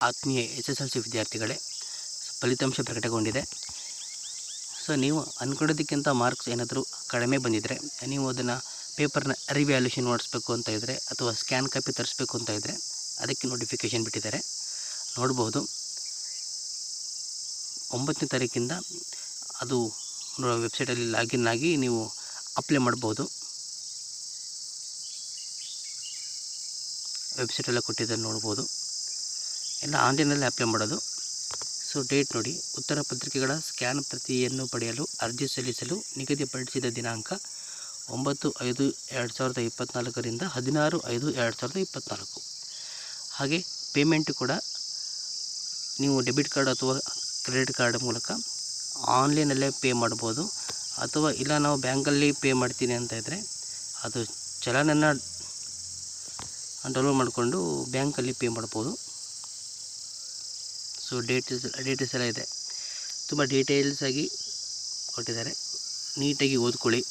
ಆತ್ಮೀಯ SSLC ವಿದ್ಯಾರ್ಥಿಗಳೇ, ಫಲಿತಾಂಶ ಪ್ರಕಟಗೊಂಡಿದೆ. ಸೊ ನೀವು ಅಂದ್ಕೊಂಡಿದ್ದಕ್ಕಿಂತ ಮಾರ್ಕ್ಸ್ ಏನಾದರೂ ಕಡಿಮೆ ಬಂದಿದ್ದರೆ, ನೀವು ಅದನ್ನು ಪೇಪರ್ನ ರಿವ್ಯಾಲ್ಯೂಷನ್ ಮಾಡಿಸ್ಬೇಕು ಅಂತ ಇದ್ದರೆ ಅಥವಾ ಸ್ಕ್ಯಾನ್ ಕಾಪಿ ತರಿಸ್ಬೇಕು ಅಂತ ಇದ್ದರೆ ಅದಕ್ಕೆ ನೋಟಿಫಿಕೇಷನ್ ಬಿಟ್ಟಿದ್ದಾರೆ. ನೋಡ್ಬೋದು 9ನೇ ತಾರೀಕಿಂದ ಅದು ವೆಬ್ಸೈಟಲ್ಲಿ ಲಾಗಿನ್ ಆಗಿ ನೀವು ಅಪ್ಲೈ ಮಾಡ್ಬೋದು. ವೆಬ್ಸೈಟೆಲ್ಲ ಕೊಟ್ಟಿದ್ದಾರೆ, ನೋಡ್ಬೋದು. ಎಲ್ಲ ಆನ್ಲೈನಲ್ಲಿ ಅಪ್ಲೈ ಮಾಡೋದು. ಸೊ ಡೇಟ್ ನೋಡಿ, ಉತ್ತರ ಪತ್ರಿಕೆಗಳ ಸ್ಕ್ಯಾನ್ ಪ್ರತಿಯನ್ನು ಪಡೆಯಲು ಅರ್ಜಿ ಸಲ್ಲಿಸಲು ನಿಗದಿಪಡಿಸಿದ ದಿನಾಂಕ 9/5/2024 ರಿಂದ 16/5/2024. ಹಾಗೆ ಪೇಮೆಂಟ್ ಕೂಡ ನೀವು ಡೆಬಿಟ್ ಕಾರ್ಡ್ ಅಥವಾ ಕ್ರೆಡಿಟ್ ಕಾರ್ಡ್ ಮೂಲಕ ಆನ್ಲೈನಲ್ಲೇ ಪೇ ಮಾಡ್ಬೋದು. ಅಥವಾ ಇಲ್ಲ ನಾವು ಬ್ಯಾಂಕಲ್ಲಿ ಪೇ ಮಾಡ್ತೀನಿ ಅಂತ ಇದ್ದರೆ ಅದು ಚಲನನ್ನು ಡೌನ್ಲೋಡ್ ಮಾಡಿಕೊಂಡು ಬ್ಯಾಂಕಲ್ಲಿ ಪೇ ಮಾಡ್ಬೋದು. ಸೊ ಡೇಟಸ್ ಎಲ್ಲ ಇದೆ, ತುಂಬ ಡೀಟೇಲ್ಸ್ ಆಗಿ ಕೊಟ್ಟಿದ್ದಾರೆ. ನೀಟಾಗಿ ಓದ್ಕೊಳ್ಳಿ.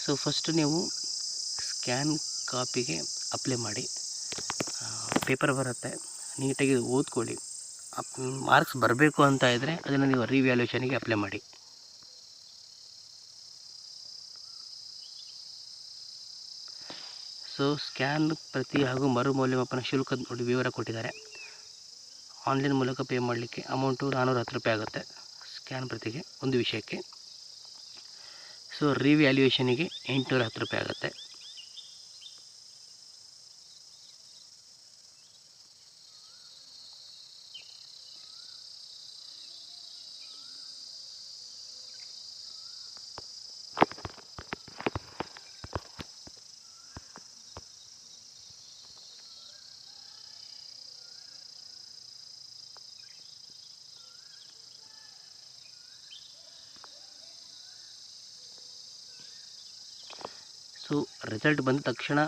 ಸೊ ಫಸ್ಟ್ ನೀವು ಸ್ಕ್ಯಾನ್ ಕಾಪಿಗೆ ಅಪ್ಲೈ ಮಾಡಿ. ಪೇಪರ್ ಬರುತ್ತೆ, ನೀಟಾಗಿ ಓದ್ಕೊಳ್ಳಿ. ಮಾರ್ಕ್ಸ್ ಬರಬೇಕು ಅಂತ ಇದ್ದರೆ ಅದನ್ನು ನೀವು ರಿವ್ಯಾಲ್ಯೂಷನಿಗೆ ಅಪ್ಲೈ ಮಾಡಿ. ಸೊ ಸ್ಕ್ಯಾನ್ ಪ್ರತಿ ಹಾಗೂ ಮರುಮೌಲ್ಯಮಾಪನ ಶುಲ್ಕದ ನೋಡಿ ವಿವರ ಕೊಟ್ಟಿದ್ದಾರೆ. ಆನ್ಲೈನ್ ಮೂಲಕ ಪೇ ಮಾಡಲಿಕ್ಕೆ ಅಮೌಂಟು 410 ರೂಪಾಯಿ ಆಗುತ್ತೆ ಸ್ಕ್ಯಾನ್ ಪ್ರತಿಗೆ ಒಂದು ವಿಷಯಕ್ಕೆ. ಸೊ ರಿವ್ಯಾಲ್ಯೂಷನಿಗೆ 810 ರೂಪಾಯಿ ಆಗುತ್ತೆ. ಸೊ ರಿಸಲ್ಟ್ ಬಂದ ತಕ್ಷಣ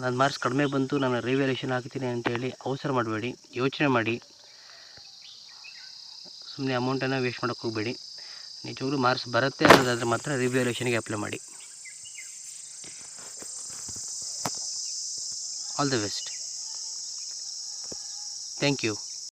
ನನ್ನ ಮಾರ್ಕ್ಸ್ ಕಡಿಮೆ ಬಂತು, ನಾನು ರಿವ್ಯಾಲ್ಯೂಷನ್ ಆಗ್ತೀನಿ ಅಂತೇಳಿ ಅವಸರ ಮಾಡಬೇಡಿ, ಯೋಚನೆ ಮಾಡಿ. ಸುಮ್ಮನೆ ಅಮೌಂಟನ್ನು ವೇಸ್ಟ್ ಮಾಡೋಕ್ಕೆ ಹೋಗಬೇಡಿ. ನಿಜವಾಗ್ಲೂ ಮಾರ್ಕ್ಸ್ ಬರುತ್ತೆ ಅನ್ನೋದಾದರೆ ಮಾತ್ರ ರಿವ್ಯಾಲ್ಯೂಷನ್ಗೆ ಅಪ್ಲೈ ಮಾಡಿ. All the best. Thank you.